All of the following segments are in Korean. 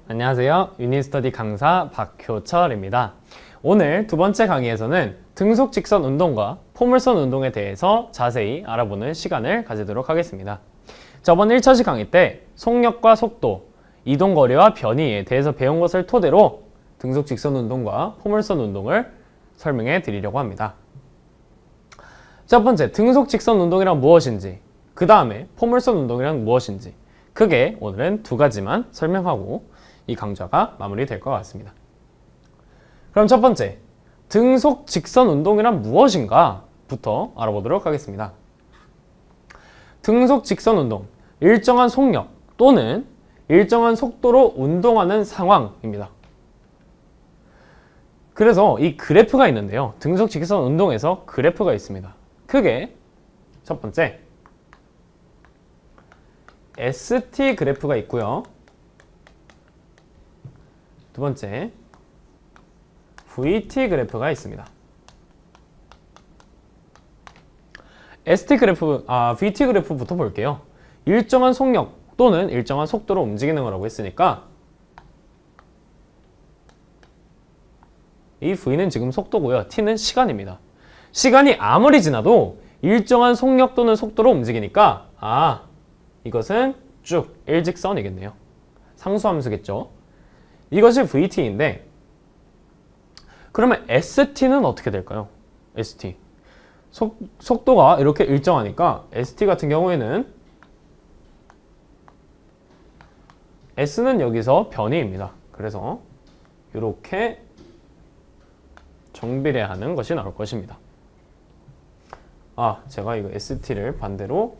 안녕하세요. 유니스터디 강사 박효철입니다. 오늘 두 번째 강의에서는 등속 직선 운동과 포물선 운동에 대해서 자세히 알아보는 시간을 가지도록 하겠습니다. 저번 1차시 강의 때 속력과 속도, 이동거리와 변이에 대해서 배운 것을 토대로 등속 직선 운동과 포물선 운동을 설명해 드리려고 합니다. 첫 번째, 등속 직선 운동이란 무엇인지, 그 다음에 포물선 운동이란 무엇인지, 크게 오늘은 두 가지만 설명하고 이 강좌가 마무리될 것 같습니다. 그럼 첫 번째, 등속 직선 운동이란 무엇인가 부터 알아보도록 하겠습니다. 등속 직선 운동, 일정한 속력 또는 일정한 속도로 운동하는 상황입니다. 그래서 이 그래프가 있는데요. 등속 직선 운동에서 그래프가 있습니다. 크게 첫 번째, ST 그래프가 있고요. 두 번째, VT 그래프가 있습니다. VT 그래프부터 볼게요. 일정한 속력 또는 일정한 속도로 움직이는 거라고 했으니까 이 V는 지금 속도고요. T는 시간입니다. 시간이 아무리 지나도 일정한 속력 또는 속도로 움직이니까 이것은 쭉 일직선이겠네요. 상수함수겠죠. 이것이 VT인데 그러면 ST는 어떻게 될까요? ST 속도가 이렇게 일정하니까 ST 같은 경우에는 S는 여기서 변이입니다. 그래서 이렇게 정비례하는 것이 나올 것입니다. 제가 이거 ST를 반대로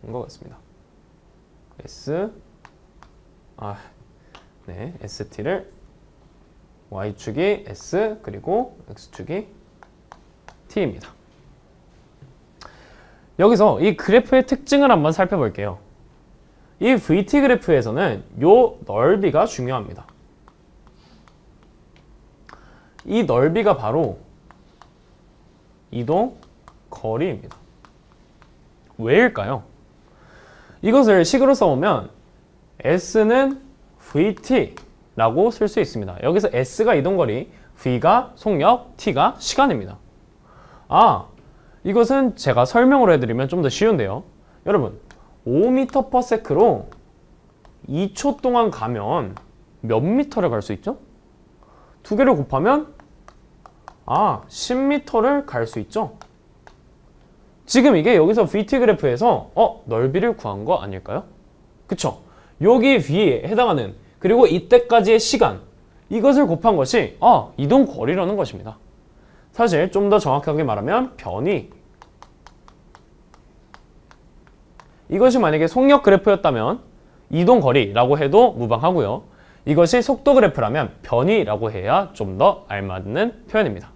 한 것 같습니다. ST를 Y축이 S 그리고 X축이 T입니다. 여기서 이 그래프의 특징을 한번 살펴볼게요. 이 VT 그래프에서는 이 넓이가 중요합니다. 이 넓이가 바로 이동 거리입니다. 왜일까요? 이것을 식으로 써보면 S는 VT라고 쓸 수 있습니다. 여기서 S가 이동거리, V가 속력, T가 시간입니다. 이것은 제가 설명으로 해드리면 좀 더 쉬운데요. 여러분, 5m/s로 2초 동안 가면 몇 미터를 갈 수 있죠? 두 개를 곱하면 10m를 갈 수 있죠? 지금 이게 여기서 VT 그래프에서 넓이를 구한 거 아닐까요? 그쵸? 여기 V에 해당하는 그리고 이때까지의 시간 이것을 곱한 것이 이동 거리라는 것입니다. 사실 좀 더 정확하게 말하면 변이 이것이 만약에 속력 그래프였다면 이동 거리라고 해도 무방하고요. 이것이 속도 그래프라면 변이라고 해야 좀 더 알맞는 표현입니다.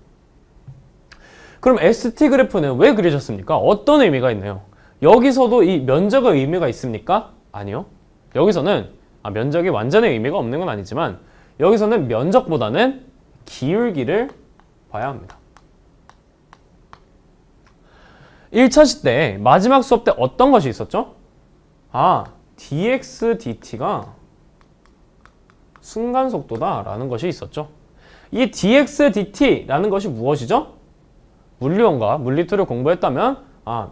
그럼 ST 그래프는 왜 그려졌습니까? 어떤 의미가 있나요? 여기서도 이 면적의 의미가 있습니까? 아니요. 여기서는 면적이 완전히 의미가 없는 건 아니지만 여기서는 면적보다는 기울기를 봐야 합니다. 1차시 때 마지막 수업 때 어떤 것이 있었죠? dx dt가 순간속도다 라는 것이 있었죠. 이 dx dt라는 것이 무엇이죠? 물리1과 물리2를 공부했다면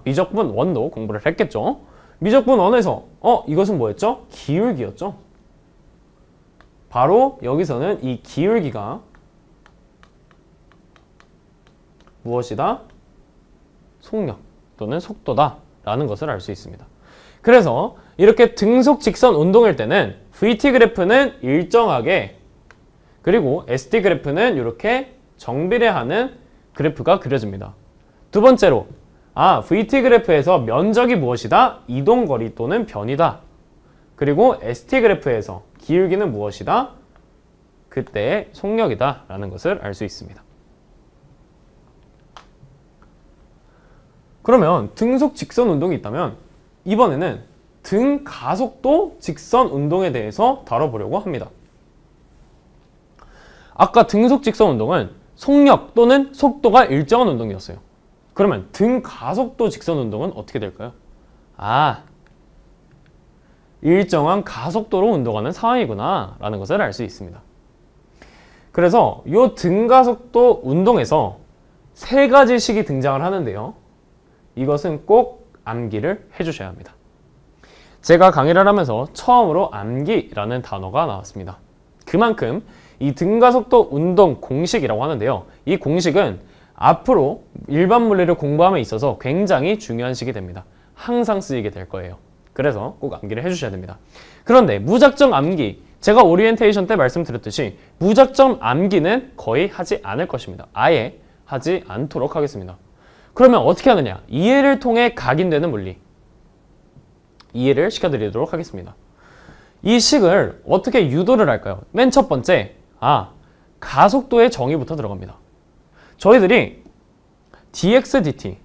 미적분 1도 공부를 했겠죠. 미적분 1에서 이것은 뭐였죠? 기울기였죠. 바로 여기서는 이 기울기가 무엇이다? 속력 또는 속도다 라는 것을 알 수 있습니다. 그래서 이렇게 등속 직선 운동일 때는 VT 그래프는 일정하게 그리고 ST 그래프는 이렇게 정비례하는 그래프가 그려집니다. 두 번째로 VT 그래프에서 면적이 무엇이다? 이동거리 또는 변이다. 그리고 ST 그래프에서 기울기는 무엇이다? 그때의 속력이다 라는 것을 알 수 있습니다. 그러면 등속 직선 운동이 있다면 이번에는 등 가속도 직선 운동에 대해서 다뤄보려고 합니다. 아까 등속 직선 운동은 속력 또는 속도가 일정한 운동이었어요. 그러면 등 가속도 직선 운동은 어떻게 될까요? 일정한 가속도로 운동하는 상황이구나 라는 것을 알 수 있습니다. 그래서 이 등가속도 운동에서 세 가지 식이 등장을 하는데요. 이것은 꼭 암기를 해주셔야 합니다. 제가 강의를 하면서 처음으로 암기라는 단어가 나왔습니다. 그만큼 이 등가속도 운동 공식이라고 하는데요. 이 공식은 앞으로 일반 물리를 공부함에 있어서 굉장히 중요한 식이 됩니다. 항상 쓰이게 될 거예요. 그래서 꼭 암기를 해주셔야 됩니다. 그런데 무작정 암기, 제가 오리엔테이션 때 말씀드렸듯이 무작정 암기는 거의 하지 않을 것입니다. 아예 하지 않도록 하겠습니다. 그러면 어떻게 하느냐? 이해를 통해 각인되는 물리, 이해를 시켜드리도록 하겠습니다. 이 식을 어떻게 유도를 할까요? 맨 첫 번째, 가속도의 정의부터 들어갑니다. 저희들이 dx, dt,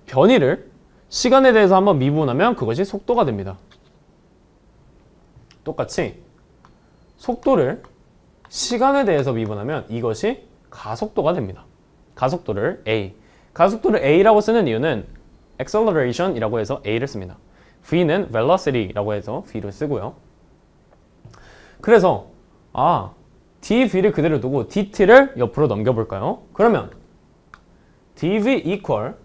변이를 시간에 대해서 한번 미분하면 그것이 속도가 됩니다. 똑같이 속도를 시간에 대해서 미분하면 이것이 가속도가 됩니다. 가속도를 A. 가속도를 A라고 쓰는 이유는 acceleration이라고 해서 A를 씁니다. V는 velocity라고 해서 V를 쓰고요. 그래서 dV를 그대로 두고 dt를 옆으로 넘겨볼까요? 그러면 dV equal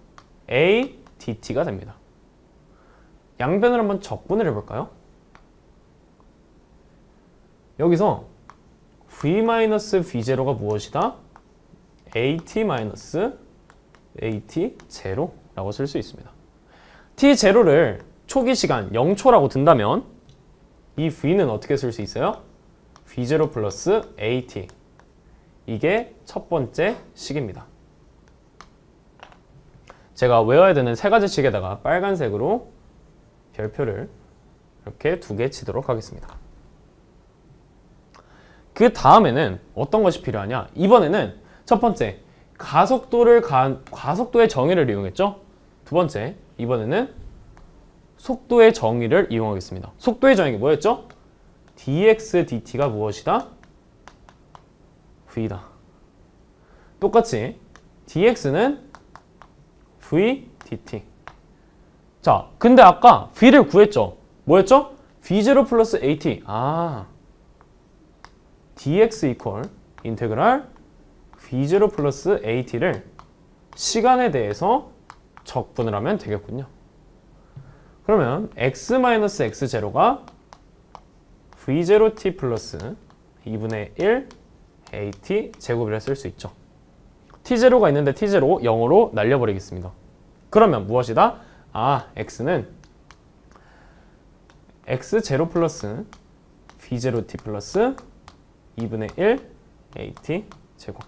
A dt가 됩니다. 양변을 한번 적분을 해볼까요? 여기서 V-V0가 무엇이다? AT-AT0라고 쓸 수 있습니다. T0를 초기 시간 0초라고 둔다면 이 V는 어떻게 쓸 수 있어요? V0 플러스 AT. 이게 첫 번째 식입니다. 제가 외워야 되는 세 가지 식에다가 빨간색으로 별표를 이렇게 2개 치도록 하겠습니다. 그 다음에는 어떤 것이 필요하냐? 이번에는 첫 번째, 가속도의 정의를 이용했죠? 두 번째, 이번에는 속도의 정의를 이용하겠습니다. 속도의 정의가 뭐였죠? dx, dt가 무엇이다? v다. 똑같이 dx는 v, dt. 자, 근데 아까 v를 구했죠? 뭐였죠? v0 플러스 at. dx 이퀄 인테그랄 v0 플러스 at를 시간에 대해서 적분을 하면 되겠군요. 그러면 x-x0가 v0t 플러스 2분의 1 at 제곱이라 쓸 수 있죠. t0가 있는데 t0 0으로 날려버리겠습니다. 그러면 무엇이다? x는 x0 플러스 v0t 플러스 2분의 1 at 제곱.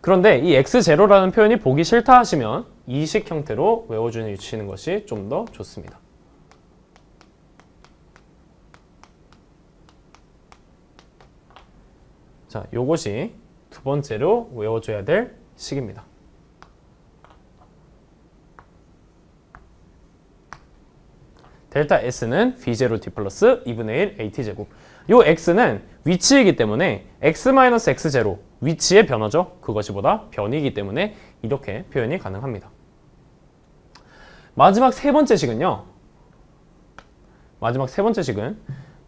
그런데 이 x0라는 표현이 보기 싫다 하시면 이식 형태로 외워주시는 것이 좀 더 좋습니다. 자, 요것이 두 번째로 외워줘야 될 식입니다. 델타 S는 V0t 플러스 2분의 1 AT제곱. 요 X는 위치이기 때문에 X-X0, 위치의 변화죠. 그것이 보다 변이기 때문에 이렇게 표현이 가능합니다. 마지막 세 번째 식은요.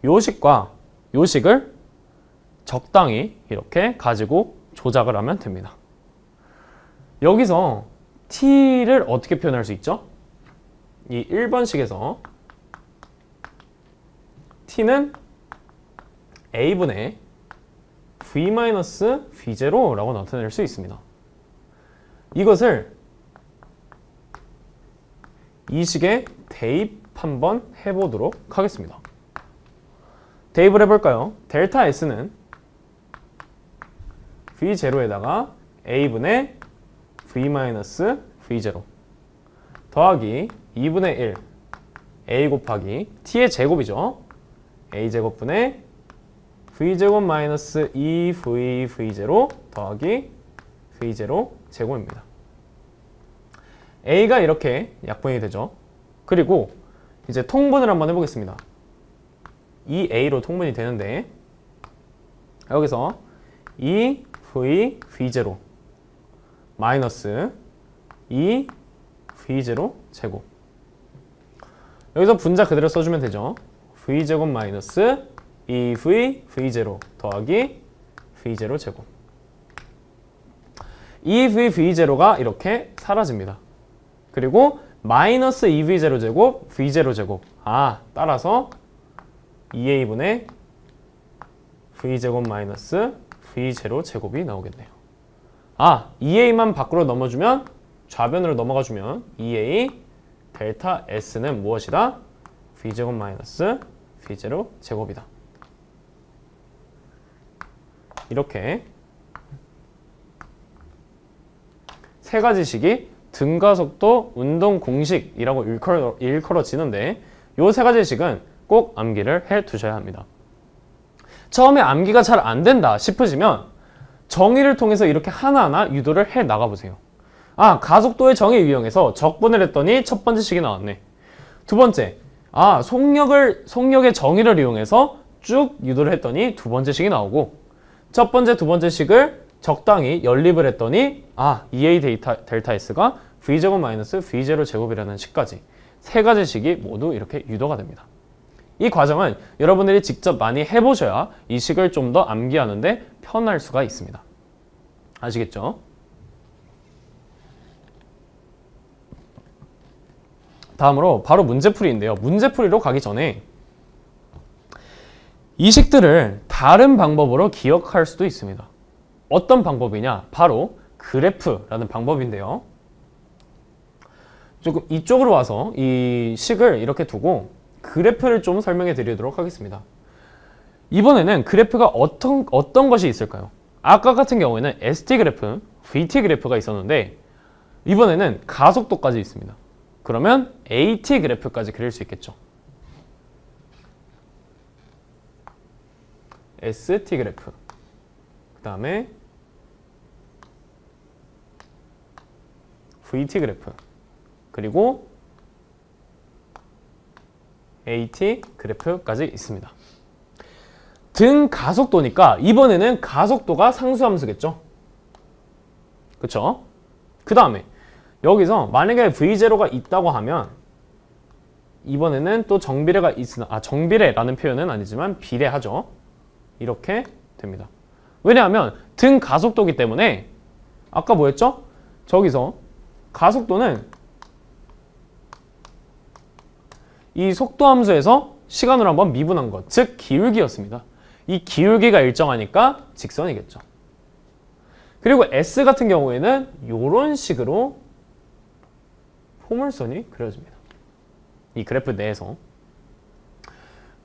요 식과 요 식을 적당히 이렇게 가지고 조작을 하면 됩니다. 여기서 t를 어떻게 표현할 수 있죠? 이 1번식에서 t는 a분의 v-v0라고 나타낼 수 있습니다. 이것을 이 식에 대입 한번 해보도록 하겠습니다. 대입을 해볼까요? 델타 S는 v0에다가 a분의 v-v0 더하기 2분의 1 a 곱하기 t의 제곱이죠. a제곱분의 v제곱 마이너스 2v0 더하기 v0 제곱입니다. a가 이렇게 약분이 되죠. 그리고 이제 통분을 한번 해보겠습니다. 이 a로 통분이 되는데 여기서 2v0 마이너스 2v0 제곱 여기서 분자 그대로 써주면 되죠. v제곱 마이너스 2v v0 더하기 v0 제곱. 2v v0가 이렇게 사라집니다. 그리고 마이너스 2v0 제곱 v0 제곱. 따라서 2a분의 v제곱 마이너스 v0 제곱이 나오겠네요. 2a만 밖으로 넘어주면, 좌변으로 넘어가주면 2a 델타 s는 무엇이다? v제곱 마이너스 v0 제곱이다. 이렇게 세 가지 식이 등가속도 운동 공식이라고 일컬어지는데, 이 세 가지 식은 꼭 암기를 해 두셔야 합니다. 처음에 암기가 잘 안 된다 싶으시면 정의를 통해서 이렇게 하나하나 유도를 해 나가보세요. 가속도의 정의 유형에서 적분을 했더니 첫 번째 식이 나왔네. 두 번째, 속력의 정의를 이용해서 쭉 유도를 했더니 두 번째 식이 나오고, 첫 번째, 두 번째 식을 적당히 연립을 했더니 2a 델타 s가 v제곱 마이너스 v0 제곱이라는 식까지 세 가지 식이 모두 이렇게 유도가 됩니다. 이 과정은 여러분들이 직접 많이 해보셔야 이 식을 좀 더 암기하는데 편할 수가 있습니다. 아시겠죠? 다음으로 바로 문제풀이인데요. 문제풀이로 가기 전에 이 식들을 다른 방법으로 기억할 수도 있습니다. 어떤 방법이냐? 바로 그래프라는 방법인데요. 조금 이쪽으로 와서 이 식을 이렇게 두고 그래프를 좀 설명해 드리도록 하겠습니다. 이번에는 그래프가 어떤 것이 있을까요? 아까 같은 경우에는 ST 그래프, VT 그래프가 있었는데 이번에는 가속도까지 있습니다. 그러면 AT 그래프까지 그릴 수 있겠죠. ST 그래프, 그 다음에 VT 그래프, 그리고 AT 그래프까지 있습니다. 등 가속도니까 이번에는 가속도가 상수함수겠죠. 그쵸? 그 다음에 여기서 만약에 V0가 있다고 하면 이번에는 또 정비례가 있으나, 정비례라는 표현은 아니지만 비례하죠. 이렇게 됩니다. 왜냐하면 등 가속도이기 때문에 아까 뭐였죠? 저기서 가속도는 이 속도함수에서 시간으로 한번 미분한 것, 즉 기울기였습니다. 이 기울기가 일정하니까 직선이겠죠. 그리고 S 같은 경우에는 이런 식으로 포물선이 그려집니다. 이 그래프 내에서.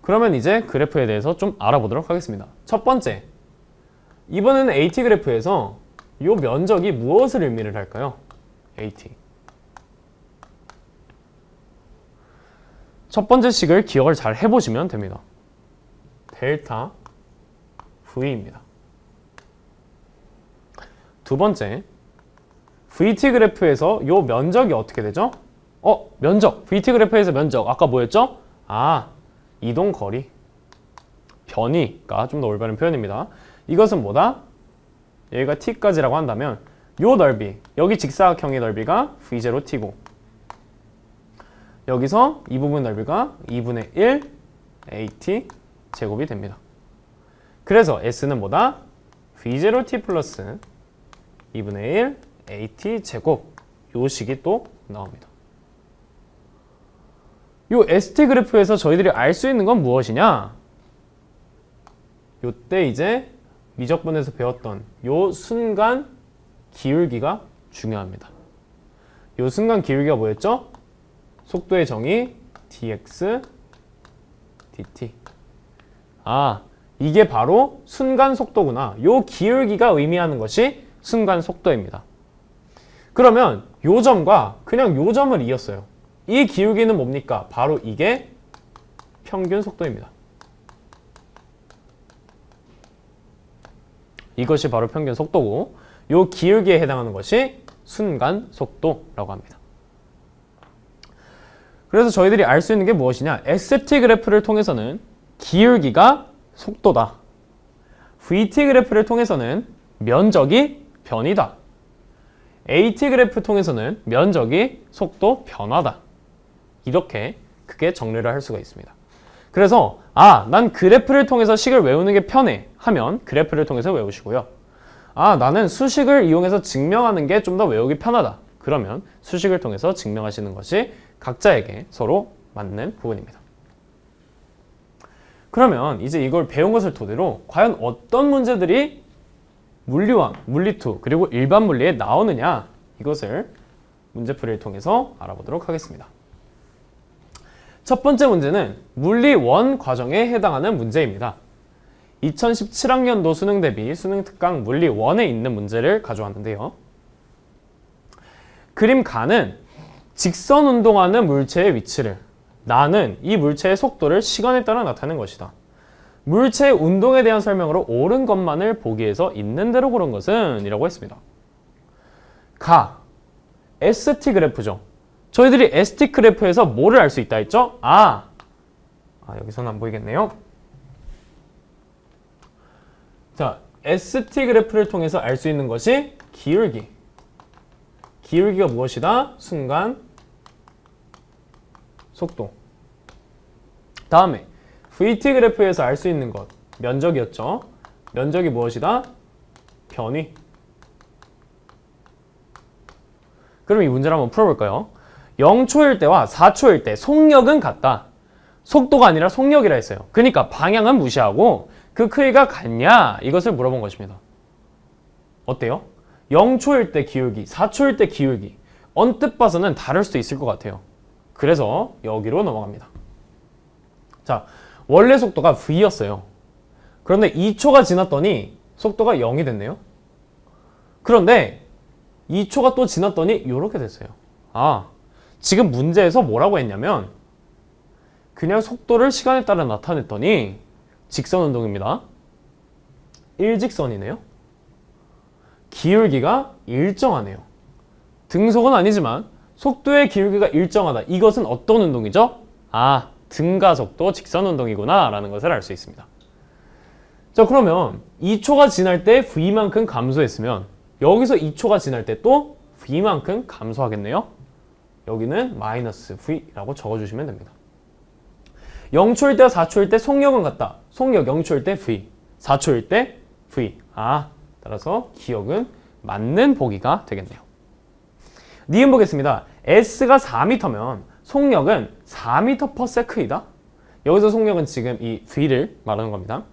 그러면 이제 그래프에 대해서 좀 알아보도록 하겠습니다. 첫 번째, 이번에는 AT 그래프에서 이 면적이 무엇을 의미를 할까요? AT. 첫 번째 식을 기억을 잘 해보시면 됩니다. 델타 V입니다. 두 번째, VT 그래프에서 이 면적이 어떻게 되죠? 면적. VT 그래프에서 면적. 아까 뭐였죠? 이동 거리. 변이가 좀 더 올바른 표현입니다. 이것은 뭐다? 여기가 t까지라고 한다면 요 넓이, 여기 직사각형의 넓이가 v0t고 여기서 이 부분 넓이가 2분의 1 at 제곱이 됩니다. 그래서 s는 뭐다? v0t 플러스 2분의 1 at 제곱. 요 식이 또 나옵니다. 요 ST 그래프에서 저희들이 알 수 있는 건 무엇이냐? 요때 이제 미적분에서 배웠던 요 순간 기울기가 중요합니다. 요 순간 기울기가 뭐였죠? 속도의 정의 dx dt. 이게 바로 순간 속도구나. 요 기울기가 의미하는 것이 순간 속도입니다. 그러면 요 점과 그냥 요 점을 이었어요. 이 기울기는 뭡니까? 바로 이게 평균 속도입니다. 이것이 바로 평균 속도고 요 기울기에 해당하는 것이 순간 속도라고 합니다. 그래서 저희들이 알 수 있는 게 무엇이냐? ST 그래프를 통해서는 기울기가 속도다. VT 그래프를 통해서는 면적이 변이다. AT 그래프 통해서는 면적이 속도 변화다. 이렇게 크게 정리를 할 수가 있습니다. 그래서 난 그래프를 통해서 식을 외우는 게 편해 하면 그래프를 통해서 외우시고요. 나는 수식을 이용해서 증명하는 게 좀 더 외우기 편하다. 그러면 수식을 통해서 증명하시는 것이 각자에게 서로 맞는 부분입니다. 그러면 이제 이걸 배운 것을 토대로 과연 어떤 문제들이 물리1, 물리2, 그리고 일반 물리에 나오느냐, 이것을 문제풀이를 통해서 알아보도록 하겠습니다. 첫 번째 문제는 물리1 과정에 해당하는 문제입니다. 2017학년도 수능 대비 수능 특강 물리1에 있는 문제를 가져왔는데요. 그림 가는 직선 운동하는 물체의 위치를, 나는 이 물체의 속도를 시간에 따라 나타낸 것이다. 물체의 운동에 대한 설명으로 옳은 것만을 보기 위해서 있는 대로 고른 것은 이라고 했습니다. ST 그래프죠. 저희들이 ST 그래프에서 뭐를 알 수 있다 했죠? 여기서는 안 보이겠네요. 자, ST 그래프를 통해서 알 수 있는 것이 기울기. 기울기가 무엇이다? 순간 속도. 다음에 VT 그래프에서 알 수 있는 것, 면적이었죠. 면적이 무엇이다? 변위. 그럼 이 문제를 한번 풀어볼까요? 0초일 때와 4초일 때 속력은 같다. 속도가 아니라 속력이라 했어요. 그러니까 방향은 무시하고 그 크기가 같냐? 이것을 물어본 것입니다. 어때요? 0초일 때 기울기, 4초일 때 기울기. 언뜻 봐서는 다를 수도 있을 것 같아요. 그래서 여기로 넘어갑니다. 자, 원래 속도가 V였어요. 그런데 2초가 지났더니 속도가 0이 됐네요. 그런데 2초가 또 지났더니 이렇게 됐어요. 지금 문제에서 뭐라고 했냐면 그냥 속도를 시간에 따라 나타냈더니 직선 운동입니다. 일직선이네요. 기울기가 일정하네요. 등속은 아니지만 속도의 기울기가 일정하다. 이것은 어떤 운동이죠? 등가속도 직선 운동이구나 라는 것을 알 수 있습니다. 자, 그러면 2초가 지날 때 V만큼 감소했으면 여기서 2초가 지날 때 또 V만큼 감소하겠네요. 여기는 마이너스 V라고 적어주시면 됩니다. 0초일 때와 4초일 때 속력은 같다. 속력 0초일 때 V, 4초일 때 V. 따라서 기억은 맞는 보기가 되겠네요. 니은 보겠습니다. S가 4m면 속력은 4m/s이다. 여기서 속력은 지금 이 V를 말하는 겁니다.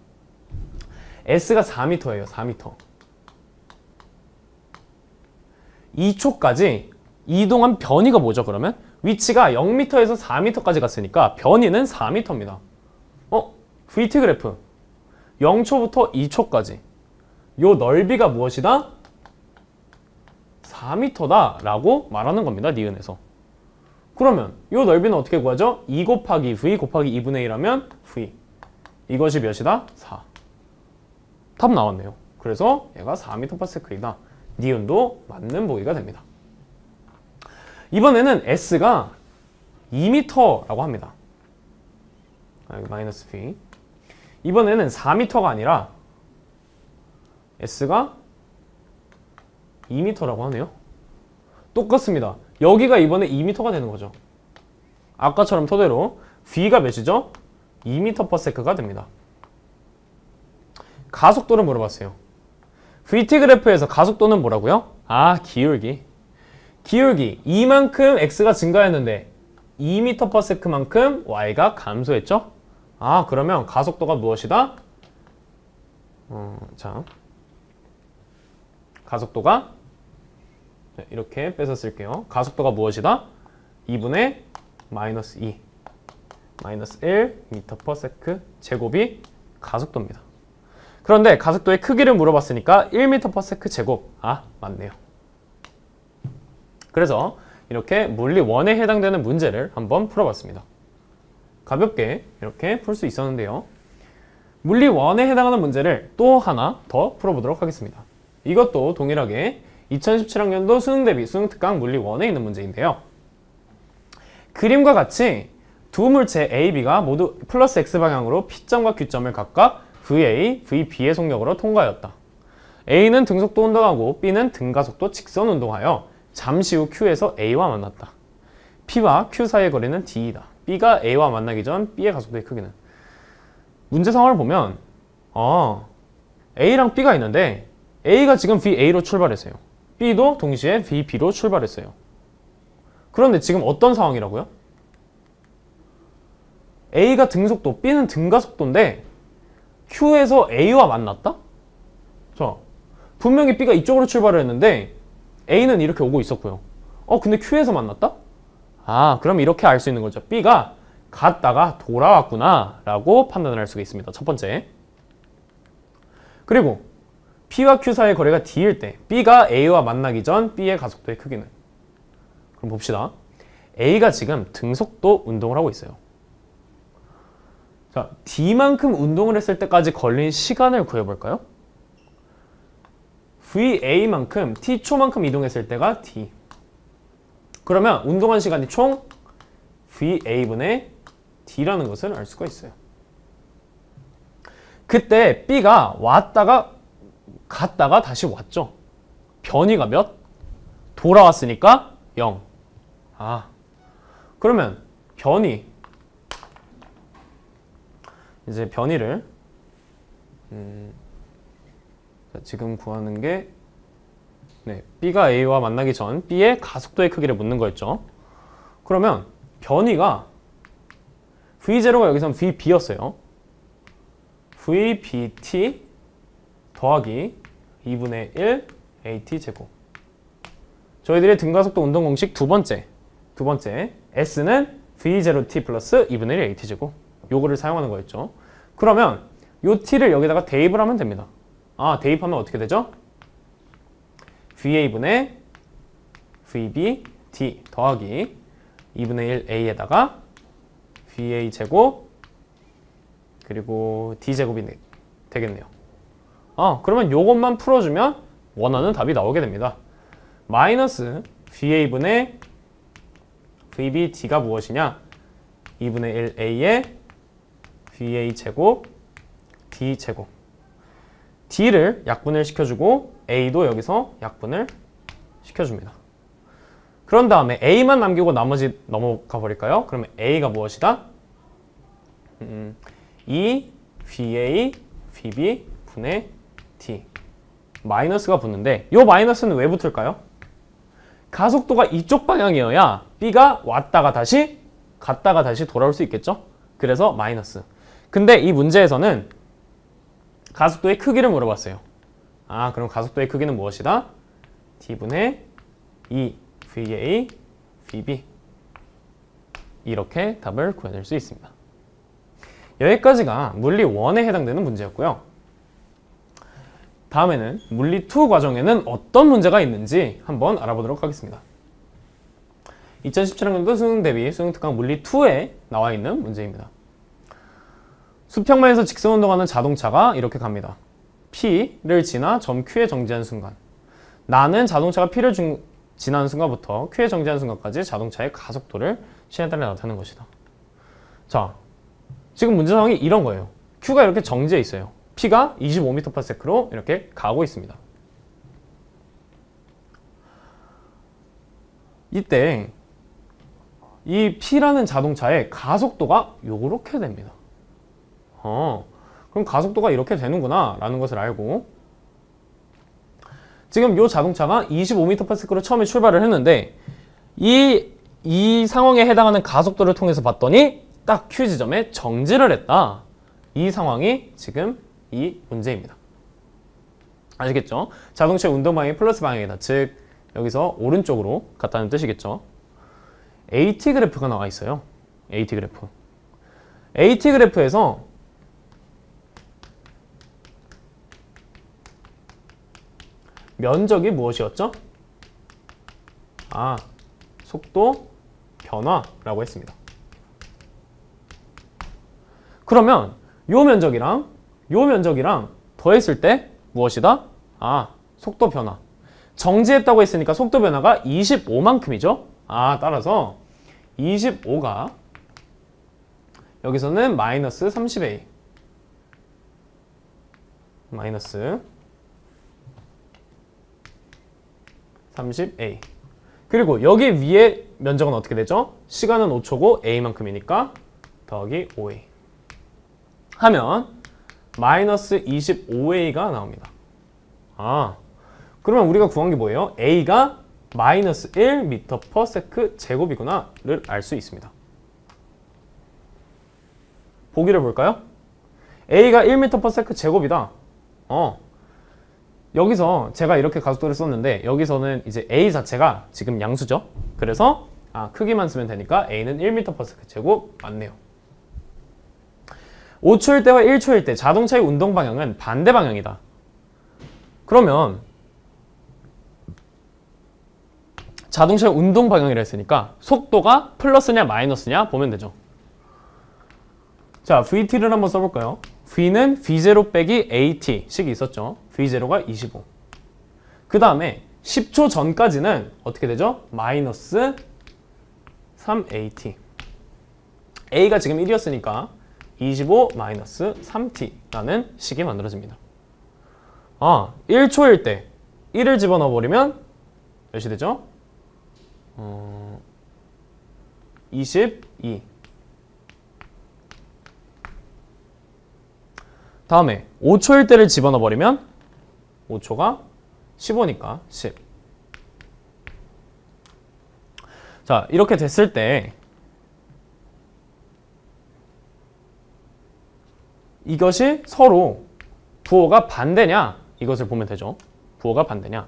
S가 4m예요. 4m. 2초까지 이동한 변이가 뭐죠, 그러면? 위치가 0m에서 4m까지 갔으니까 변이는 4m입니다. VT 그래프. 0초부터 2초까지. 요 넓이가 무엇이다? 4m다 라고 말하는 겁니다. 니은에서. 그러면 요 넓이는 어떻게 구하죠? 2 곱하기 V 곱하기 2분의 1 하면 V. 이것이 몇이다? 4. 답 나왔네요. 그래서 얘가 4m/s이다. 니은도 맞는 보기가 됩니다. 이번에는 S가 2m라고 합니다. 여기 마이너스 V. 이번에는 4m가 아니라 S가 2m라고 하네요. 똑같습니다. 여기가 이번에 2m가 되는 거죠. 아까처럼 토대로 V가 몇이죠? 2m/s가 됩니다. 가속도를 물어봤어요. VT 그래프에서 가속도는 뭐라고요? 기울기. 기울기. 이만큼 X가 증가했는데 2m/s만큼 Y가 감소했죠? 그러면 가속도가 무엇이다? 자, 가속도가 이렇게 빼서 쓸게요. 가속도가 무엇이다? 2분의 마이너스 2 마이너스 1 m/s 제곱이 가속도입니다. 그런데 가속도의 크기를 물어봤으니까 1m/s 제곱. 맞네요. 그래서 이렇게 물리 1에 해당되는 문제를 한번 풀어봤습니다. 가볍게 이렇게 풀 수 있었는데요. 물리 1에 해당하는 문제를 또 하나 더 풀어보도록 하겠습니다. 이것도 동일하게 2017학년도 수능 대비 수능 특강 물리 1에 있는 문제인데요. 그림과 같이 두 물체 A, B가 모두 플러스 X방향으로 P점과 Q점을 각각 VA, VB의 속력으로 통과하였다. A는 등속도 운동하고 B는 등가속도 직선 운동하여 잠시 후 Q에서 A와 만났다. P와 Q 사이의 거리는 D이다. B가 A와 만나기 전 B의 가속도의 크기는. 문제 상황을 보면 A랑 B가 있는데 A가 지금 VA로 출발했어요. B도 동시에 VB로 출발했어요. 그런데 지금 어떤 상황이라고요? A가 등속도, B는 등가속도인데 Q에서 A와 만났다? 자, 분명히 B가 이쪽으로 출발을 했는데 A는 이렇게 오고 있었고요. 근데 Q에서 만났다? 그럼 이렇게 알 수 있는 거죠. B가 갔다가 돌아왔구나 라고 판단을 할 수가 있습니다. 첫 번째. 그리고 P와 Q 사이의 거리가 D일 때 B가 A와 만나기 전 B의 가속도의 크기는. 그럼 봅시다. A가 지금 등속도 운동을 하고 있어요. 자, D만큼 운동을 했을 때까지 걸린 시간을 구해볼까요? VA만큼 T초만큼 이동했을 때가 D. 그러면 운동한 시간이 총 VA분의 D라는 것을 알 수가 있어요. 그때 B가 왔다가 갔다가 다시 왔죠. 변이가 몇? 돌아왔으니까 0. 그러면 변이, 이제 변이를 지금 구하는 게 B가 A와 만나기 전 B의 가속도의 크기를 묻는 거였죠. 그러면 변이가 V0가 여기선 VB였어요. VBT 더하기 2분의 1 AT 제곱. 저희들의 등가속도 운동 공식 두 번째 S는 V0T 플러스 2분의 1 AT 제곱. 요거를 사용하는 거였죠. 그러면 요 T를 여기다가 대입을 하면 됩니다. 대입하면 어떻게 되죠? VA분의 VBT 더하기 2분의 1 A에다가 VA 제곱 그리고 D 제곱이 되겠네요. 그러면 요것만 풀어주면 원하는 답이 나오게 됩니다. 마이너스 VA분의 VBT가 무엇이냐? 2분의 1 A의 VA 제곱 D 제곱. D를 약분을 시켜주고 A도 여기서 약분을 시켜줍니다. 그런 다음에 A만 남기고 나머지 넘어가 버릴까요? 그러면 A가 무엇이다? 2 VA VB 분의 D. 마이너스가 붙는데 이 마이너스는 왜 붙을까요? 가속도가 이쪽 방향이어야 B가 왔다가 다시 갔다가 다시 돌아올 수 있겠죠? 그래서 마이너스. 근데 이 문제에서는 가속도의 크기를 물어봤어요. 그럼 가속도의 크기는 무엇이다? D분의 2 VA VB. 이렇게 답을 구해낼 수 있습니다. 여기까지가 물리 1에 해당되는 문제였고요. 다음에는 물리 2 과정에는 어떤 문제가 있는지 한번 알아보도록 하겠습니다. 2017학년도 수능 대비 수능 특강 물리 2에 나와 있는 문제입니다. 수평면에서 직선 운동하는 자동차가 이렇게 갑니다. P를 지나 점 Q에 정지한 순간, 나는 자동차가 P를 지나는 순간부터 Q에 정지한 순간까지 자동차의 가속도를 시간에 따라 나타내는 것이다. 자, 지금 문제 상황이 이런 거예요. Q가 이렇게 정지해 있어요. P가 25m/s로 이렇게 가고 있습니다. 이때 이 P라는 자동차의 가속도가 요렇게 됩니다. 그럼 가속도가 이렇게 되는구나 라는 것을 알고, 지금 이 자동차가 25m/s로 처음에 출발을 했는데 이 상황에 해당하는 가속도를 통해서 봤더니 딱 Q 지점에 정지를 했다. 이 상황이 지금 이 문제입니다. 아시겠죠? 자동차의 운동 방향이 플러스 방향이다. 즉 여기서 오른쪽으로 갔다는 뜻이겠죠. AT 그래프가 나와 있어요. AT 그래프. AT 그래프에서 면적이 무엇이었죠? 속도 변화라고 했습니다. 그러면 요 면적이랑 더했을 때 무엇이다? 속도 변화. 정지했다고 했으니까 속도 변화가 25만큼이죠? 따라서 25가 여기서는 마이너스 30A. 마이너스 30A. 그리고 여기 위에 면적은 어떻게 되죠? 시간은 5초고 A만큼이니까 더하기 5A 하면 마이너스 25A가 나옵니다. 그러면 우리가 구한 게 뭐예요? A가 마이너스 1m/s 제곱이구나 를 알 수 있습니다. 보기를 볼까요? A가 1m/s 제곱이다. 여기서 제가 이렇게 가속도를 썼는데 여기서는 이제 A 자체가 지금 양수죠. 그래서 크기만 쓰면 되니까 A는 1m/s 제곱 맞네요. 5초일 때와 1초일 때 자동차의 운동 방향은 반대 방향이다. 그러면 자동차의 운동 방향이라 했으니까 속도가 플러스냐 마이너스냐 보면 되죠. 자, VT를 한번 써볼까요? V는 V0 빼기 AT 식이 있었죠. V0가 25. 그 다음에 10초 전까지는 어떻게 되죠? 마이너스 3AT. A가 지금 1이었으니까 25 마이너스 3T라는 식이 만들어집니다. 1초일 때 1을 집어넣어 버리면 몇이 되죠? 22. 다음에 5초일 때를 집어넣어 버리면 5초가 15니까 10. 자, 이렇게 됐을 때 이것이 서로 부호가 반대냐 이것을 보면 되죠. 부호가 반대냐.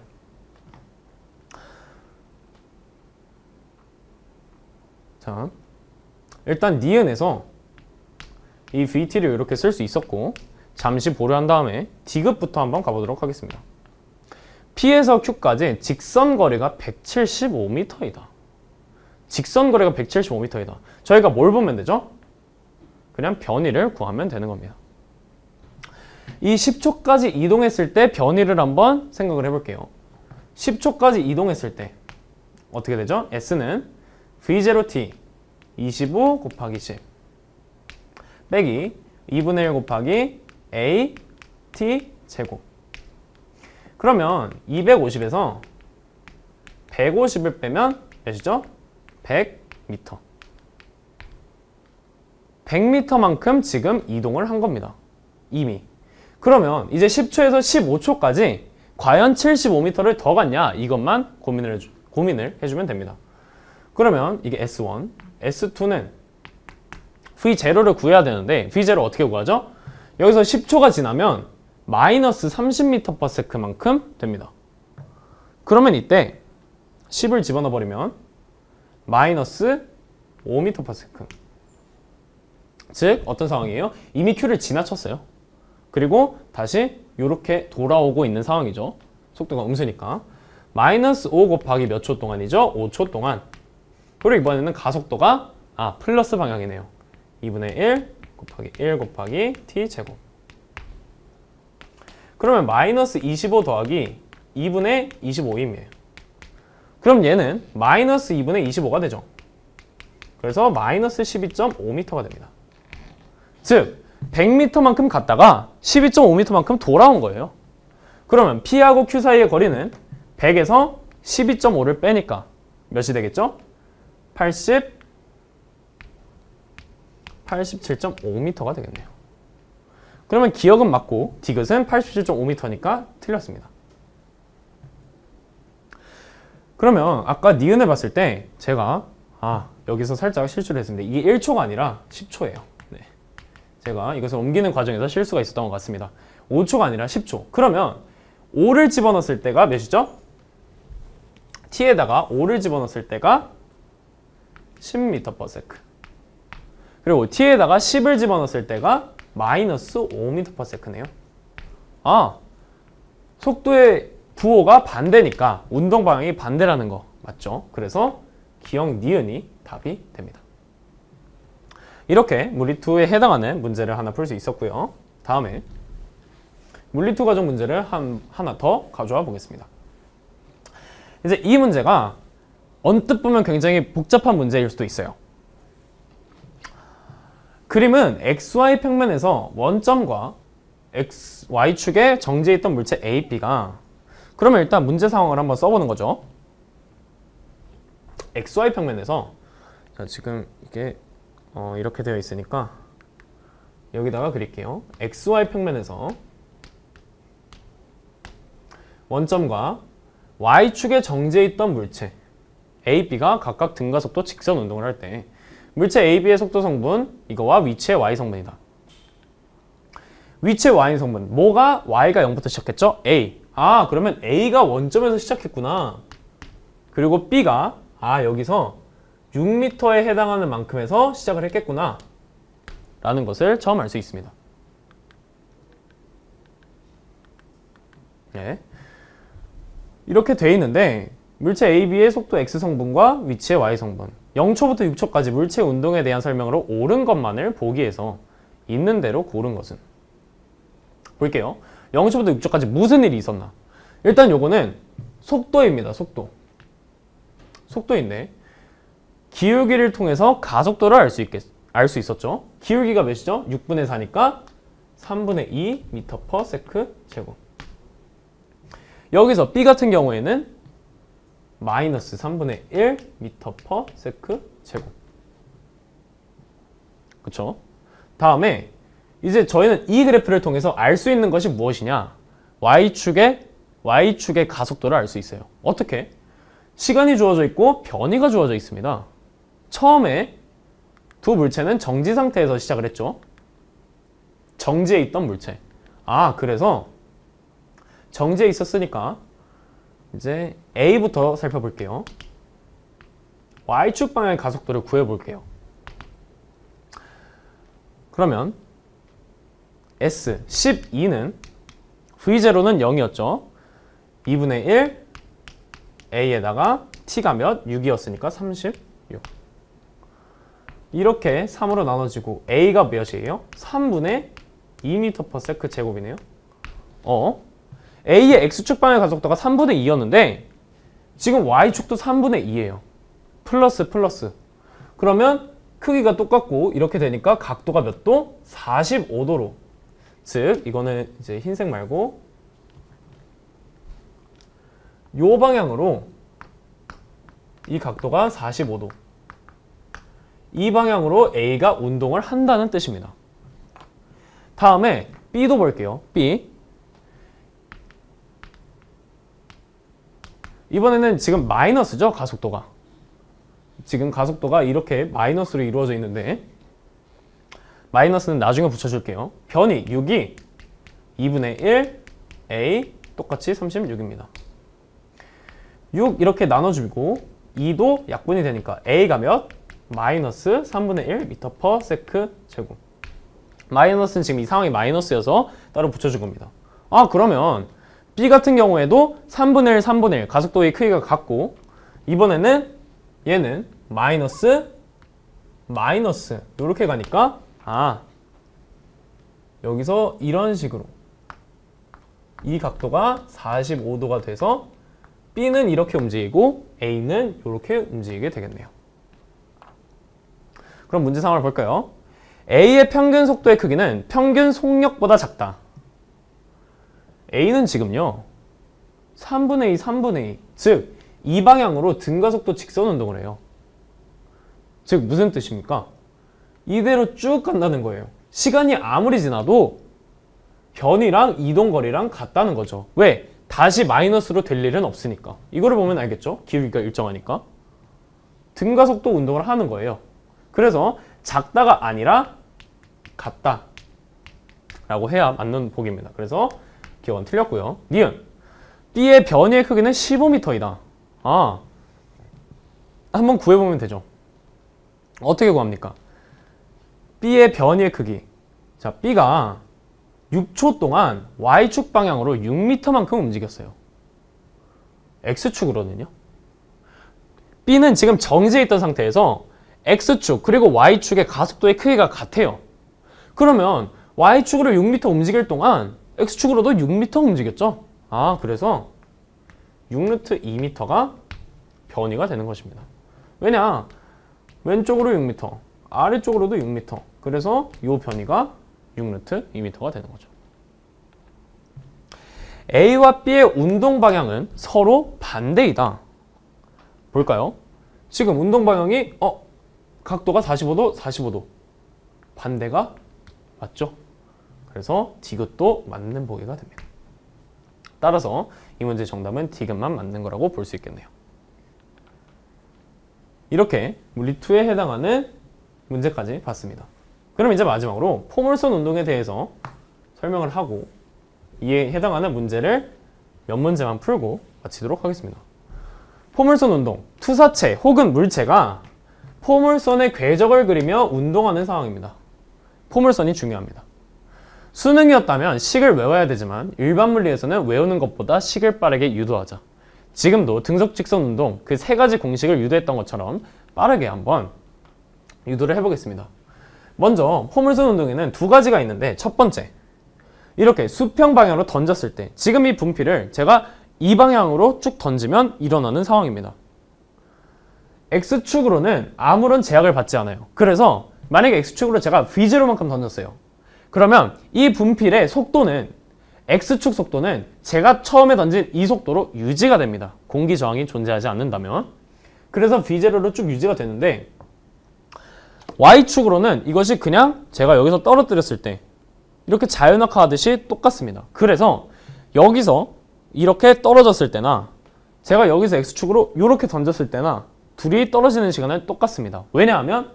자, 일단 니은에서 이 VT를 이렇게 쓸 수 있었고 잠시 보류한 다음에 D급부터 한번 가보도록 하겠습니다. P에서 Q까지 직선 거리가 175m이다. 직선 거리가 175m이다. 저희가 뭘 보면 되죠? 그냥 변위를 구하면 되는 겁니다. 이 10초까지 이동했을 때 변위를 한번 생각을 해볼게요. 10초까지 이동했을 때 어떻게 되죠? S는 V0T 25 곱하기 10 빼기 2분의 1 곱하기 A T 제곱. 그러면 250에서 150을 빼면 몇이죠? 100m. 100m만큼 지금 이동을 한 겁니다. 이미. 그러면 이제 10초에서 15초까지 과연 75m를 더 갔냐? 이것만 고민을 해주면 됩니다. 그러면 이게 S1, S2는 V0를 구해야 되는데 V0 어떻게 구하죠? 여기서 10초가 지나면 마이너스 30m/s만큼 됩니다. 그러면 이때 10을 집어넣어 버리면 마이너스 5m/s. 즉 어떤 상황이에요? 이미 Q를 지나쳤어요. 그리고 다시 이렇게 돌아오고 있는 상황이죠. 속도가 음수니까. 마이너스 5 곱하기 몇 초 동안이죠? 5초 동안. 그리고 이번에는 가속도가 플러스 방향이네요. 2분의 1 곱하기 1 곱하기 t 제곱. 그러면 마이너스 25 더하기 2분의 25임이에요. 그럼 얘는 마이너스 2분의 25가 되죠. 그래서 마이너스 12.5m가 됩니다. 즉 100m만큼 갔다가 12.5m만큼 돌아온 거예요. 그러면 P하고 Q 사이의 거리는 100에서 12.5를 빼니까 몇이 되겠죠? 87.5m가 되겠네요. 그러면 기억은 맞고 디귿은 87.5m니까 틀렸습니다. 그러면 아까 니은을 봤을 때 제가 여기서 살짝 실수를 했습니다. 이게 1초가 아니라 10초예요. 네. 제가 이것을 옮기는 과정에서 실수가 있었던 것 같습니다. 5초가 아니라 10초. 그러면 5를 집어넣었을 때가 몇이죠? t에다가 5를 집어넣었을 때가 10m/s. 그리고 t에다가 10을 집어넣었을 때가 마이너스 5m/s네요. 속도의 부호가 반대니까 운동 방향이 반대라는 거 맞죠? 그래서 기억 니은이 답이 됩니다. 이렇게 물리2에 해당하는 문제를 하나 풀 수 있었고요. 다음에 물리2 과정 문제를 하나 더 가져와 보겠습니다. 이제 이 문제가 언뜻 보면 굉장히 복잡한 문제일 수도 있어요. 그림은 XY 평면에서 원점과 Y축에 정지해 있던 물체 A, B가 그러면 일단 문제 상황을 한번 써보는 거죠. XY 평면에서 자, 지금 이게 이렇게 되어 있으니까 여기다가 그릴게요. XY 평면에서 원점과 Y축에 정지해 있던 물체 A, B가 각각 등가 속도 직선 운동을 할 때 물체 A, B의 속도 성분 이거와 위치의 Y 성분이다. 위치의 Y 성분 뭐가 Y가 0부터 시작했죠? A. 아 그러면 A가 원점에서 시작했구나. 그리고 B가 여기서 6m에 해당하는 만큼에서 시작을 했겠구나 라는 것을 처음 알 수 있습니다. 네. 이렇게 돼 있는데 물체 AB의 속도 X성분과 위치의 Y성분 0초부터 6초까지 물체 운동에 대한 설명으로 옳은 것만을 보기 위해서 있는 대로 고른 것은 볼게요. 0초부터 6초까지 무슨 일이 있었나? 일단 요거는 속도입니다. 속도인데 기울기를 통해서 가속도를 알 수 있었죠. 기울기가 몇이죠? 6분의 4니까 3분의 2 m/s 제곱. 여기서 B 같은 경우에는 마이너스 3분의 1 m/s 제곱. 그쵸? 다음에 이제 저희는 이 그래프를 통해서 알 수 있는 것이 무엇이냐? Y축의 가속도를 알 수 있어요. 어떻게? 시간이 주어져 있고 변이가 주어져 있습니다. 처음에 두 물체는 정지 상태에서 시작을 했죠. 정지해 있던 물체. 그래서 정지해 있었으니까 이제 A부터 살펴볼게요. Y축 방향의 가속도를 구해볼게요. 그러면 S 12는 V0는 0이었죠. 2분의 1 A에다가 T가 몇? 6이었으니까 36. 이렇게 3으로 나눠지고 A가 몇이에요? 3분의 2m/s 제곱이네요. A의 X축 방향 가속도가 3분의 2였는데 지금 Y축도 3분의 2예요. 플러스. 그러면 크기가 똑같고 이렇게 되니까 각도가 몇 도? 45도로. 즉 이거는 이제 흰색 말고 요 방향으로 이 각도가 45도. 이 방향으로 A가 운동을 한다는 뜻입니다. 다음에 B도 볼게요. B. 이번에는 지금 마이너스죠, 가속도가. 지금 가속도가 이렇게 마이너스로 이루어져 있는데 마이너스는 나중에 붙여줄게요. 변이 6이 2분의 1 A 똑같이 36입니다. 6 이렇게 나눠주고 2도 약분이 되니까 A가 몇? 마이너스 3분의 1 m/s 제곱. 마이너스는 지금 이 상황이 마이너스여서 따로 붙여준 겁니다. 그러면 B 같은 경우에도 3분의 1 가속도의 크기가 같고 이번에는 얘는 마이너스 이렇게 가니까 여기서 이런 식으로 이 각도가 45도가 돼서 B는 이렇게 움직이고 A는 이렇게 움직이게 되겠네요. 그럼 문제 상황을 볼까요? A의 평균 속도의 크기는 평균 속력보다 작다. A는 지금요 3분의 2 즉 이 방향으로 등가속도 직선 운동을 해요. 즉 무슨 뜻입니까? 이대로 쭉 간다는 거예요. 시간이 아무리 지나도 변이랑 이동거리랑 같다는 거죠. 왜? 다시 마이너스로 될 일은 없으니까. 이거를 보면 알겠죠? 기울기가 일정하니까. 등가속도 운동을 하는 거예요. 그래서 작다가 아니라 같다 라고 해야 맞는 보기입니다. 그래서 기억은 틀렸고요. 니은 B의 변이의 크기는 15m이다. 한번 구해보면 되죠. 어떻게 구합니까? B의 변이의 크기. 자, B가 6초 동안 Y축 방향으로 6m만큼 움직였어요. X축으로는요. B는 지금 정지해 있던 상태에서 X축 그리고 Y축의 가속도의 크기가 같아요. 그러면 Y축으로 6m 움직일 동안 X축으로도 6m 움직였죠. 그래서 6루트 2m가 변이가 되는 것입니다. 왜냐? 왼쪽으로 6m, 아래쪽으로도 6m. 그래서 이 변이가 6루트 2m가 되는 거죠. A와 B의 운동 방향은 서로 반대이다. 볼까요? 지금 운동 방향이 각도가 45도, 45도. 반대가 맞죠? 그래서 디귿도 맞는 보기가 됩니다. 따라서 이 문제 정답은 디귿만 맞는 거라고 볼 수 있겠네요. 이렇게 물리2에 해당하는 문제까지 봤습니다. 그럼 이제 마지막으로 포물선 운동에 대해서 설명을 하고 이에 해당하는 문제를 몇 문제만 풀고 마치도록 하겠습니다. 포물선 운동, 투사체 혹은 물체가 포물선의 궤적을 그리며 운동하는 상황입니다. 포물선이 중요합니다. 수능이었다면 식을 외워야 되지만 일반 물리에서는 외우는 것보다 식을 빠르게 유도하자. 지금도 등속 직선 운동 그 세 가지 공식을 유도했던 것처럼 빠르게 한번 유도를 해보겠습니다. 먼저 포물선 운동에는 두 가지가 있는데 첫 번째, 이렇게 수평 방향으로 던졌을 때 지금 이 분필을 제가 이 방향으로 쭉 던지면 일어나는 상황입니다. X축으로는 아무런 제약을 받지 않아요. 그래서 만약에 X축으로 제가 V0만큼 던졌어요. 그러면 이 분필의 속도는 X축 속도는 제가 처음에 던진 이 속도로 유지가 됩니다. 공기 저항이 존재하지 않는다면. 그래서 V0로 쭉 유지가 되는데 Y축으로는 이것이 그냥 제가 여기서 떨어뜨렸을 때 이렇게 자연낙하 하듯이 똑같습니다. 그래서 여기서 이렇게 떨어졌을 때나 제가 여기서 X축으로 이렇게 던졌을 때나 둘이 떨어지는 시간은 똑같습니다. 왜냐하면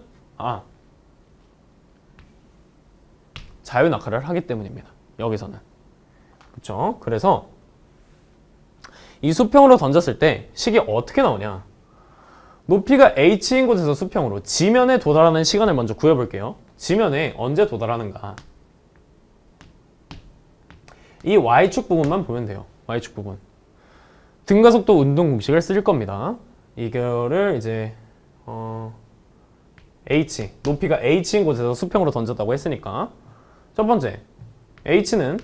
자유낙하를 하기 때문입니다. 여기서는. 그렇죠? 그래서 이 수평으로 던졌을 때 식이 어떻게 나오냐? 높이가 h인 곳에서 수평으로 지면에 도달하는 시간을 먼저 구해볼게요. 지면에 언제 도달하는가? 이 y축 부분만 보면 돼요. y축 부분. 등가속도 운동 공식을 쓸 겁니다. 이거를 이제 h, 높이가 h인 곳에서 수평으로 던졌다고 했으니까 첫 번째, h는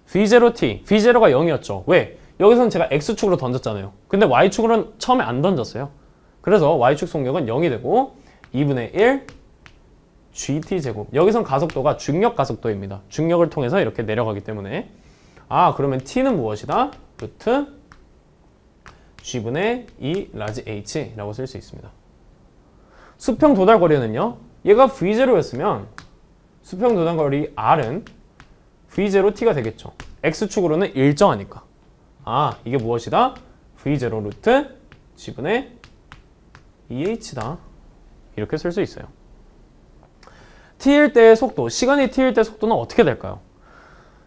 v0t, v0가 0이었죠. 왜? 여기서는 제가 x축으로 던졌잖아요. 근데 y축으로는 처음에 안 던졌어요. 그래서 y축 속력은 0이 되고 2분의 1 gt제곱. 여기선 가속도가 중력 가속도입니다. 중력을 통해서 이렇게 내려가기 때문에 그러면 t는 무엇이다? 루트 g분의 2 라지 h라고 쓸 수 있습니다. 수평 도달 거리는요. 얘가 v0였으면 수평 도달 거리 r은 v0t가 되겠죠. x축으로는 일정하니까. 이게 무엇이다? v0 루트 g분의 2h다. 이렇게 쓸 수 있어요. t일 때의 속도, 시간이 t일 때 속도는 어떻게 될까요?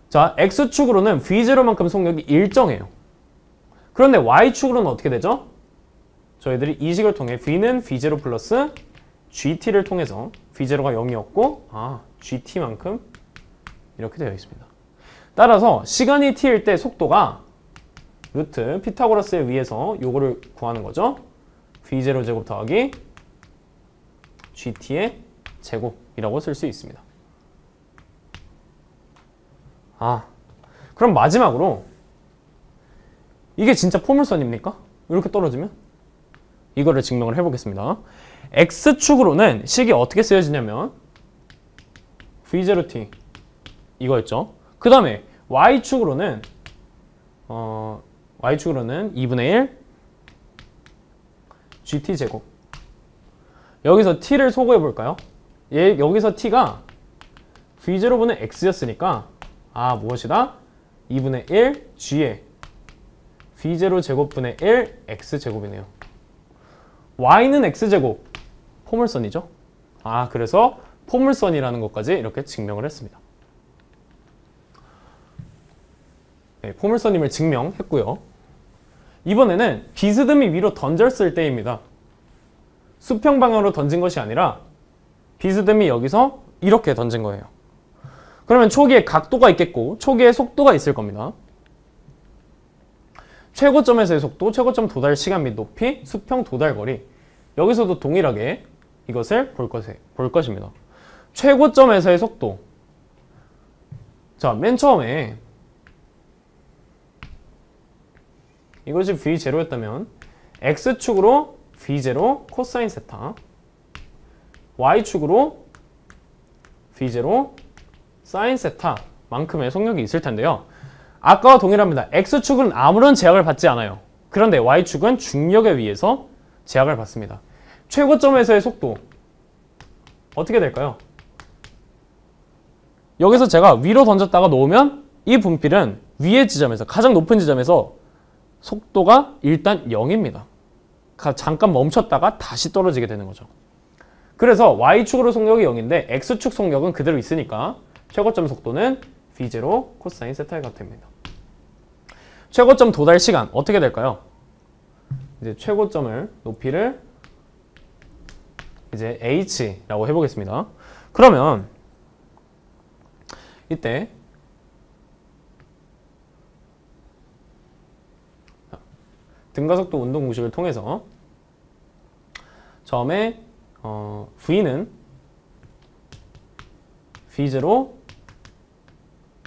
자, x축으로는 v0만큼 속력이 일정해요. 그런데 y축으로는 어떻게 되죠? 저희들이 이 식을 통해 v는 v0 플러스 gt를 통해서 v0가 0이었고 gt만큼 이렇게 되어 있습니다. 따라서 시간이 t일 때 속도가 루트 피타고라스에 의해서 요거를 구하는 거죠. v0 제곱 더하기 gt의 제곱이라고 쓸 수 있습니다. 그럼 마지막으로 이게 진짜 포물선입니까? 이렇게 떨어지면? 이거를 증명을 해보겠습니다. X축으로는 식이 어떻게 쓰여지냐면 V0t 이거였죠. 그 다음에 Y축으로는 2분의 1 GT제곱. 여기서 T를 소거해 볼까요? 여기서 T가 V0분의 X였으니까 무엇이다? 2분의 1 G에 V0 제곱분의 1 X제곱이네요. Y는 X제곱, 포물선이죠. 그래서 포물선이라는 것까지 이렇게 증명을 했습니다. 네, 포물선임을 증명했고요. 이번에는 비스듬히 위로 던졌을 때입니다. 수평 방향으로 던진 것이 아니라 비스듬히 여기서 이렇게 던진 거예요. 그러면 초기에 각도가 있겠고 초기에 속도가 있을 겁니다. 최고점에서의 속도, 최고점 도달 시간 및 높이, 수평 도달 거리. 여기서도 동일하게 이것을 볼 것입니다. 최고점에서의 속도. 자, 맨 처음에 이것이 V0였다면 X축으로 V0 코사인 세타, Y축으로 V0 사인 세타만큼의 속력이 있을 텐데요. 아까와 동일합니다. X축은 아무런 제약을 받지 않아요. 그런데 Y축은 중력에 의해서 제약을 받습니다. 최고점에서의 속도 어떻게 될까요? 여기서 제가 위로 던졌다가 놓으면 이 분필은 위의 지점에서 가장 높은 지점에서 속도가 일단 0입니다. 잠깐 멈췄다가 다시 떨어지게 되는 거죠. 그래서 Y축으로 속력이 0인데 X축 속력은 그대로 있으니까 최고점 속도는 V0 코사인 세타가 됩니다. 최고점 도달 시간 어떻게 될까요? 이제 최고점을 높이를 이제 H라고 해보겠습니다. 그러면 이때 등가속도 운동 공식을 통해서 처음에 V는 V0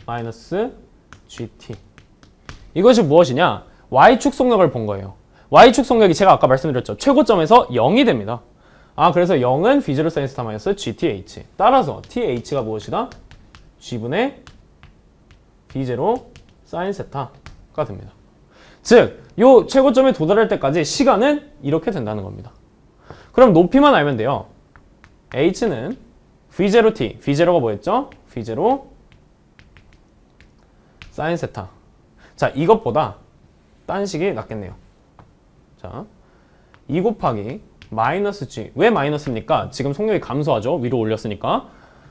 마이너스 GT 이것이 무엇이냐? Y축 속력을 본 거예요. Y축 속력이 제가 아까 말씀드렸죠. 최고점에서 0이 됩니다. 그래서 0은 V0 사인 세타 마이너스 GTH 따라서 TH가 무엇이다? G분의 V0 사인 세타가 됩니다. 즉, 요 최고점에 도달할 때까지 시간은 이렇게 된다는 겁니다. 그럼 높이만 알면 돼요. H는 V0t, V0가 뭐였죠? V0 사인 세타. 자, 이것보다 딴 식이 낫겠네요. 자, 2 곱하기 마이너스 G. 왜 마이너스입니까? 지금 속력이 감소하죠. 위로 올렸으니까.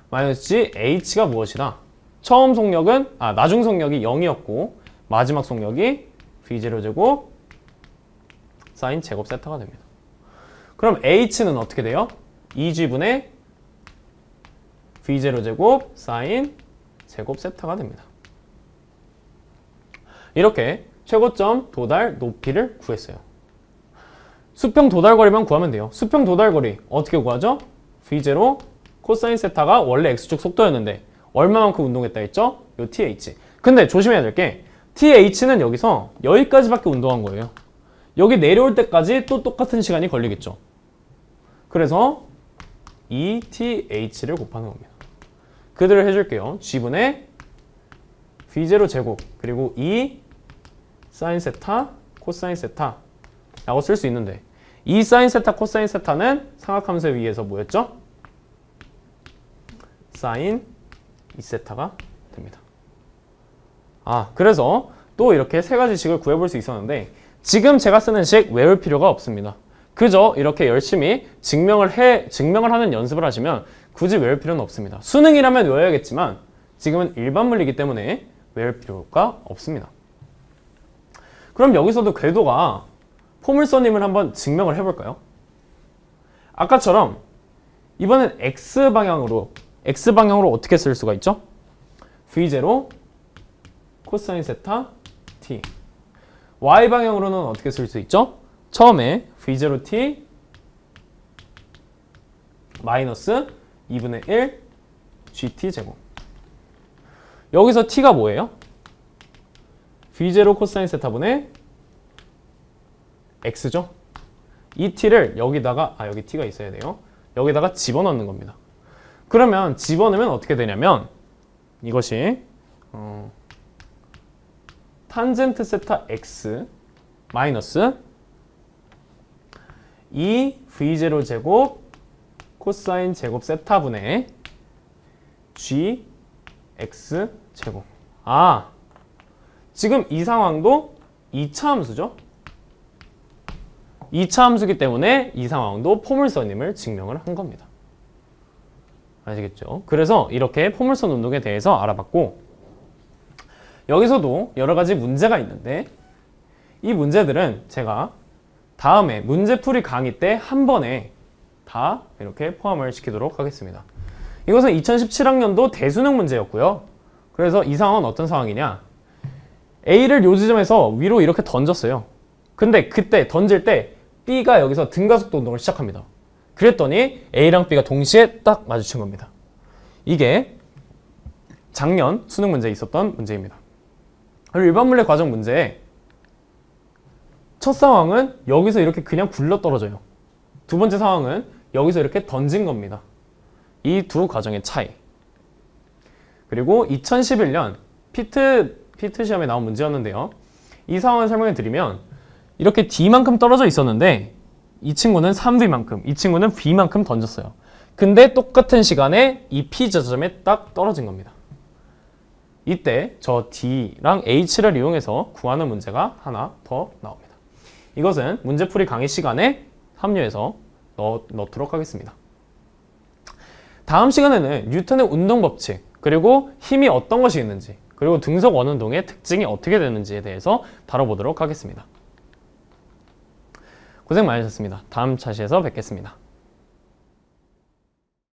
마이너스 G, H가 무엇이다? 처음 속력은, 나중 속력이 0이었고 마지막 속력이 V0 제곱 사인 제곱 세타가 됩니다. 그럼 H는 어떻게 돼요? 2G분의 V0 제곱 사인 제곱 세타가 됩니다. 이렇게 최고점 도달 높이를 구했어요. 수평 도달거리만 구하면 돼요. 수평 도달거리 어떻게 구하죠? V0 코사인 세타가 원래 X축 속도였는데 얼마만큼 운동했다 했죠? 요 TH. 근데 조심해야 될 게 TH는 여기서 여기까지밖에 운동한 거예요. 여기 내려올 때까지 또 똑같은 시간이 걸리겠죠. 그래서 ETH를 곱하는 겁니다. 그대로 해줄게요. G분의 V0 제곱 그리고 E 사인 세타 코사인 세타 라고 쓸 수 있는데 E 사인 세타 코사인 세타는 삼각함수에 의해서 뭐였죠? 사인 2세타가 됩니다. 그래서 또 이렇게 세 가지 식을 구해볼 수 있었는데 지금 제가 쓰는 식 외울 필요가 없습니다. 그저 이렇게 열심히 증명을 하는 연습을 하시면 굳이 외울 필요는 없습니다. 수능이라면 외워야겠지만 지금은 일반 물리이기 때문에 외울 필요가 없습니다. 그럼 여기서도 궤도가 포물선임을 한번 증명을 해볼까요? 아까처럼 이번엔 X방향으로 어떻게 쓸 수가 있죠? V0 코사인 세타 T Y방향으로는 어떻게 쓸 수 있죠? 처음에 V0T 마이너스 2분의 1 GT 제곱 여기서 T가 뭐예요? V0 코사인 세타분의 X죠? 이 T를 여기다가 여기 T가 있어야 돼요. 여기다가 집어넣는 겁니다. 그러면 집어넣으면 어떻게 되냐면 이것이 탄젠트 세타 X 마이너스 2 V0 제곱 코사인 제곱 세타분의 G X 제곱 지금 이 상황도 2차 함수죠? 2차 함수기 때문에 이 상황도 포물선임을 증명을 한 겁니다. 아시겠죠? 그래서 이렇게 포물선 운동에 대해서 알아봤고 여기서도 여러 가지 문제가 있는데 이 문제들은 제가 다음에 문제풀이 강의 때 한 번에 다 이렇게 포함을 시키도록 하겠습니다. 이것은 2017학년도 대수능 문제였고요. 그래서 이 상황은 어떤 상황이냐? A를 요 지점에서 위로 이렇게 던졌어요. 근데 그때 던질 때 B가 여기서 등가속도 운동을 시작합니다. 그랬더니 A랑 B가 동시에 딱 마주친 겁니다. 이게 작년 수능 문제에 있었던 문제입니다. 그리고 일반 물리 과정 문제에 첫 상황은 여기서 이렇게 그냥 굴러 떨어져요. 두 번째 상황은 여기서 이렇게 던진 겁니다. 이 두 과정의 차이. 그리고 2011년 피트 시험에 나온 문제였는데요. 이 상황을 설명해 드리면 이렇게 D만큼 떨어져 있었는데 이 친구는 3V만큼, 이 친구는 V만큼 던졌어요. 근데 똑같은 시간에 이 P 지점에 딱 떨어진 겁니다. 이때 저 D랑 H를 이용해서 구하는 문제가 하나 더 나옵니다. 이것은 문제풀이 강의 시간에 합류해서 넣도록 하겠습니다. 다음 시간에는 뉴턴의 운동 법칙, 그리고 힘이 어떤 것이 있는지, 그리고 등속 원운동의 특징이 어떻게 되는지에 대해서 다뤄보도록 하겠습니다. 고생 많으셨습니다. 다음 차시에서 뵙겠습니다.